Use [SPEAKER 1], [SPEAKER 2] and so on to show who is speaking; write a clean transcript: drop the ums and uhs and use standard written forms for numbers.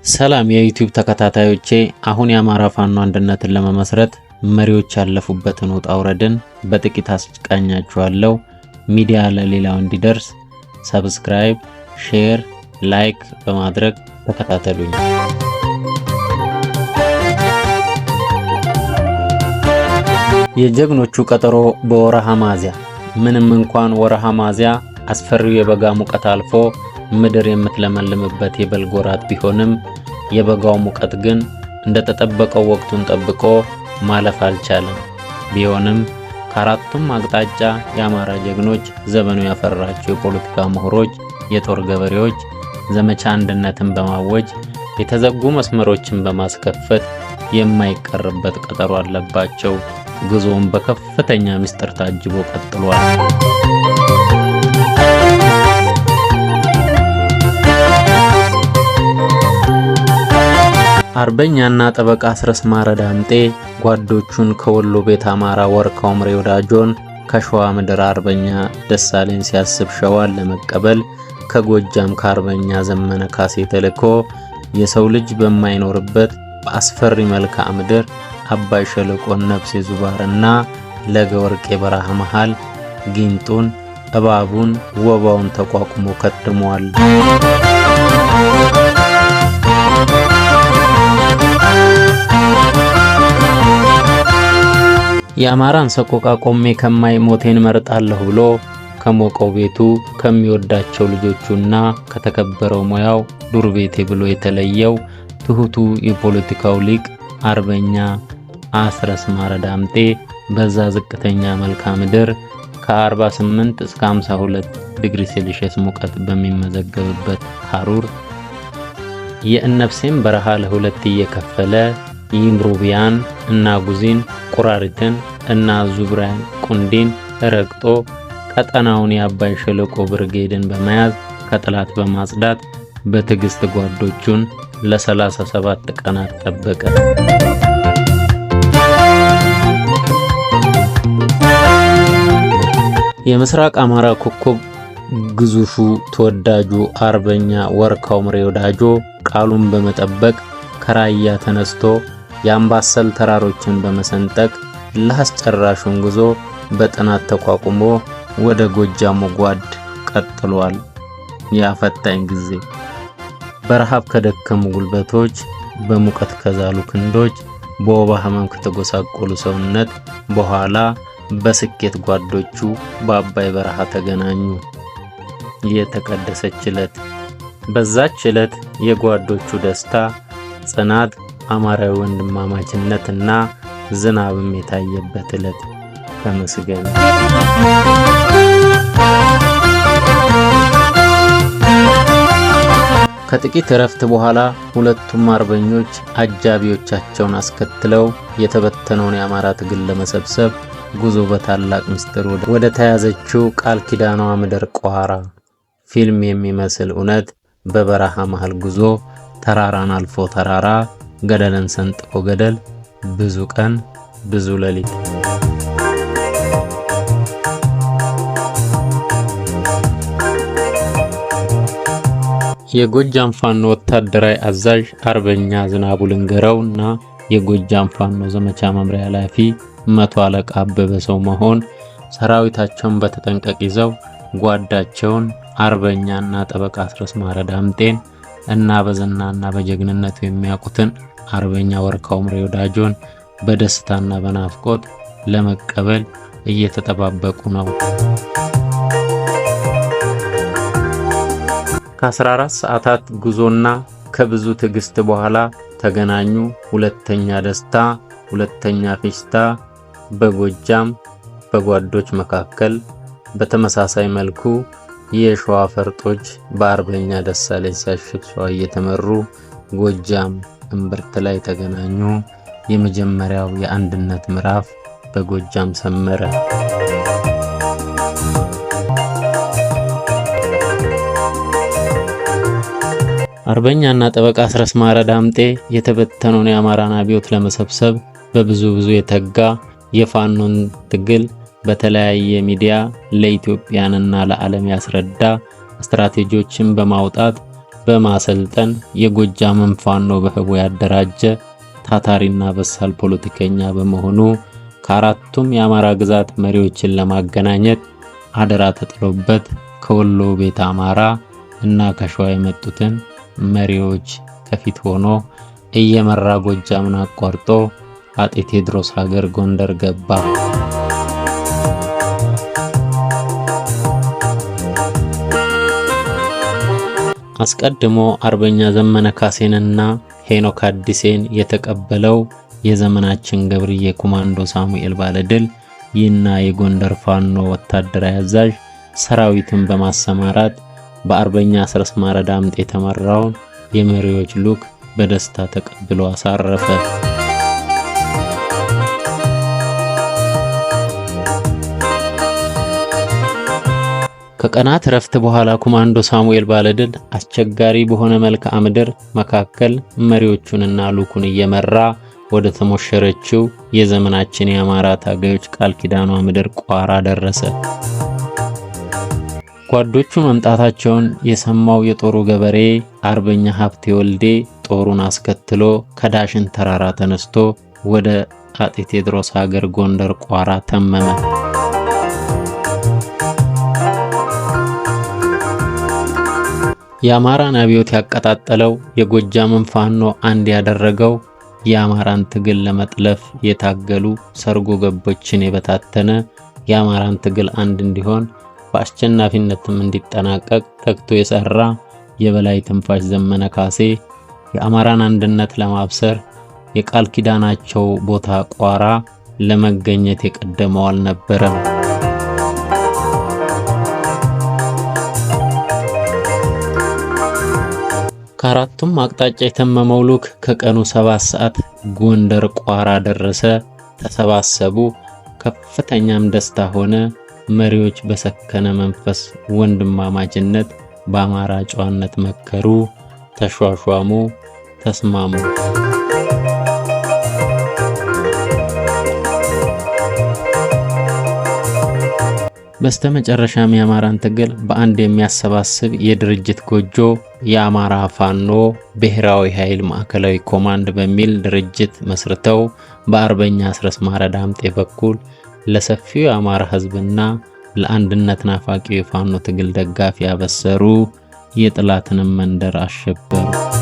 [SPEAKER 1] ሰላም የዩቲዩብ ተከታታዮቼ፣ አሁን የአማራ ፋኖ አንድነትን ለመመስረት መሪዎች ያለፉበትን ውጣ ውረድን በጥቂት አስቃኛችኋለሁ። ሚዲያ ለሌላው እንዲደርስ ሰብስክራይብ፣ ሼር፣ ላይክ በማድረግ ተከታተሉኝ። የጀግኖቹ ቀጠሮ በወረሃ ሚያዝያ። ምንም እንኳን ወረሃ ሚያዝያ አስፈሪው የበጋ ሙቀት አልፎ ምድር የምትለመልምበት የበልግ ወራት ቢሆንም የበጋው ሙቀት ግን እንደተጠበቀው ወቅቱን ጠብቆ ማለፍ አልቻለም። ቢሆንም ከአራቱም አቅጣጫ የአማራ ጀግኖች፣ ዘመኑ ያፈራቸው የፖለቲካ ምሁሮች፣ የጦር ገበሬዎች ዘመቻ አንድነትን በማወጅ የተዘጉ መስመሮችን በማስከፈት የማይቀርበት ቀጠሮ አለባቸው። ጉዞውን በከፍተኛ ምስጢር ታጅቦ ቀጥሏል። አርበኛና ጠበቃ አስረስ ማረ ዳምጤ ጓዶቹን ከወሎ ቤት አማራ ወርካው ምሬ ወዳጆን ከሸዋ ምድር አርበኛ ደሳለኝ ሲያስብ ሸዋን ለመቀበል ከጎጃም ከአርበኛ ዘመነ ካሴ ተልኮ የሰው ልጅ በማይኖርበት በአስፈሪ መልክዓ ምድር አባይ ሸለቆን ነፍሴ ዙባርና ለገ ወርቄ በረሃ መሃል ጊንጡን እባቡን ወባውን ተቋቁሞ ከድሟል። የአማራን ሰቆቃ ቆሜ ከማይ ሞቴን መርጣለሁ ብሎ ከሞቀው ቤቱ ከሚወዳቸው ልጆቹና ከተከበረው ሙያው ዱር ቤቴ ብሎ የተለየው ትሁቱ የፖለቲካው ሊቅ አርበኛ አስረስ ማረ ዳምጤ በዛ ዝቅተኛ መልክዓ ምድር ከ48 እስከ 52 ዲግሪ ሴልሺየስ ሙቀት በሚመዘገብበት ሐሩር የእነፍሴን በረሃ ለሁለት እየከፈለ ይምሩቢያን እና ጉዚን ቁራሪትን እና ዙብራን ቁንዲን ረግጦ ቀጠናውን የአባይ ሸለቆ ብርጌድን በመያዝ ከጥላት በማጽዳት በትግስት ጓዶቹን ለ37 ቀናት ጠበቀ። የምስራቅ አማራ ኮከብ ግዙፉ ተወዳጁ አርበኛ ወርካው ምሬ ወዳጆ ቃሉን በመጠበቅ ከራያ ተነስቶ የአምባሰል ተራሮችን በመሰንጠቅ ለአስጨራሹን ጉዞ በጥናት ተቋቁሞ ወደ ጎጃሙ ጓድ ቀጥሏል። ያፈጣኝ ጊዜ በረሃብ ከደከሙ ጉልበቶች፣ በሙቀት ከዛሉ ክንዶች፣ በወባ ህመም ከተጎሳቆሉ ሰውነት በኋላ በስኬት ጓዶቹ በአባይ በረሃ ተገናኙ። የተቀደሰች ዕለት። በዛች ዕለት የጓዶቹ ደስታ፣ ጽናት፣ አማራዊ ወንድማማችነትና ዝናብም የታየበት ዕለት። ተመስገን። ከጥቂት እረፍት በኋላ ሁለቱም አርበኞች አጃቢዎቻቸውን አስከትለው የተበተነውን የአማራ ትግል ለመሰብሰብ ጉዞ በታላቅ ምስጢር ወደ ተያዘችው ቃል ኪዳኗ ምድር ቋራ። ፊልም የሚመስል እውነት በበረሃ መሃል ጉዞ፣ ተራራን አልፎ ተራራ፣ ገደልን ሰንጥቆ ገደል፣ ብዙ ቀን ብዙ ሌሊት። የጎጃም ፋኖ ወታደራዊ አዛዥ አርበኛ ዝናቡ ልንገረውና የጎጃም ፋኖ ዘመቻ መምሪያ ኃላፊ መቶ አለቃ አበበ ሰው መሆን ሰራዊታቸውን በተጠንቀቅ ይዘው ጓዳቸውን አርበኛና ጠበቃ አስረስ ማረ ዳምጤን እና በዝናና በጀግንነቱ የሚያውቁትን አርበኛ ወርካው ምሬ ወዳጆን በደስታና በናፍቆት ለመቀበል እየተጠባበቁ ነው። ከ14 ሰዓታት ጉዞና ከብዙ ትግስት በኋላ ተገናኙ። ሁለተኛ ደስታ፣ ሁለተኛ ፌሽታ በጎጃም በጓዶች መካከል። በተመሳሳይ መልኩ የሸዋ ፈርጦች በአርበኛ ደሳለኝ ሲያሽግ ሸዋ እየተመሩ ጎጃም እምብርት ላይ ተገናኙ። የመጀመሪያው የአንድነት ምዕራፍ በጎጃም ሰመረ። አርበኛና ጠበቃ አስረስ ማረ ዳምጤ የተበተነውን የአማራን አብዮት ለመሰብሰብ በብዙ የተጋ የፋኖን ትግል በተለያየ ሚዲያ ለኢትዮጵያንና ለዓለም ያስረዳ ስትራቴጂዎችን በማውጣት በማሰልጠን የጎጃምን ፋኖ በህቡ ያደራጀ ታታሪና በሳል ፖለቲከኛ በመሆኑ ከአራቱም የአማራ ግዛት መሪዎችን ለማገናኘት አደራ ተጥሎበት ከወሎ ቤተ አማራ እና ከሸዋ የመጡትን መሪዎች ከፊት ሆኖ እየመራ ጎጃምን አቋርጦ አጤ ቴዎድሮስ ሀገር ጎንደር ገባ። አስቀድሞ አርበኛ ዘመነ ካሴንና ሄኖክ አዲሴን የተቀበለው የዘመናችን ገብርዬ ኮማንዶ ሳሙኤል ባለድል ይህና የጎንደር ፋኖ ወታደራዊ አዛዥ ሰራዊትን በማሰማራት በአርበኛ አስረስ ማረ ዳምጤ የተመራውን የመሪዎች ሉክ በደስታ ተቀብሎ አሳረፈ። ከቀናት ረፍት በኋላ ኮማንዶ ሳሙኤል ባለድል አስቸጋሪ በሆነ መልክዓ ምድር መካከል መሪዎቹንና ሉኩን እየመራ ወደ ተሞሸረችው የዘመናችን የአማራ ታጋዮች ቃል ኪዳኗ ምድር ቋራ ደረሰ። ጓዶቹ መምጣታቸውን የሰማው የጦሩ ገበሬ አርበኛ ሀብቴ ወልዴ ጦሩን አስከትሎ ከዳሽን ተራራ ተነስቶ ወደ አጤ ቴዎድሮስ ሀገር ጎንደር ቋራ ተመመ። የአማራን አብዮት ያቀጣጠለው የጎጃምን ፋኖ አንድ ያደረገው የአማራን ትግል ለመጥለፍ የታገሉ ሰርጎ ገቦችን የበታተነ የአማራን ትግል አንድ እንዲሆን በአሸናፊነትም እንዲጠናቀቅ ተግቶ የሰራ የበላይ ትንፋሽ ዘመነ ካሴ የአማራን አንድነት ለማብሰር የቃል ኪዳናቸው ቦታ ቋራ ለመገኘት የቀደመው አልነበረም። ከአራቱም አቅጣጫ የተመመው ሉክ ከቀኑ 7 ሰዓት ጎንደር ቋራ ደረሰ። ተሰባሰቡ። ከፍተኛም ደስታ ሆነ። መሪዎች በሰከነ መንፈስ ወንድማማችነት በአማራ ጨዋነት መከሩ፣ ተሿሿሙ፣ ተስማሙ። በስተመጨረሻም የአማራን ትግል በአንድ የሚያሰባስብ የድርጅት ጎጆ የአማራ ፋኖ ብሔራዊ ኃይል ማዕከላዊ ኮማንድ በሚል ድርጅት መስርተው በአርበኛ አስረስ ማረ ዳምጤ በኩል ለሰፊው የአማራ ሕዝብና ለአንድነት ናፋቂው የፋኖ ትግል ደጋፊ ያበሰሩ፣ የጥላትንም መንደር አሸበሩ።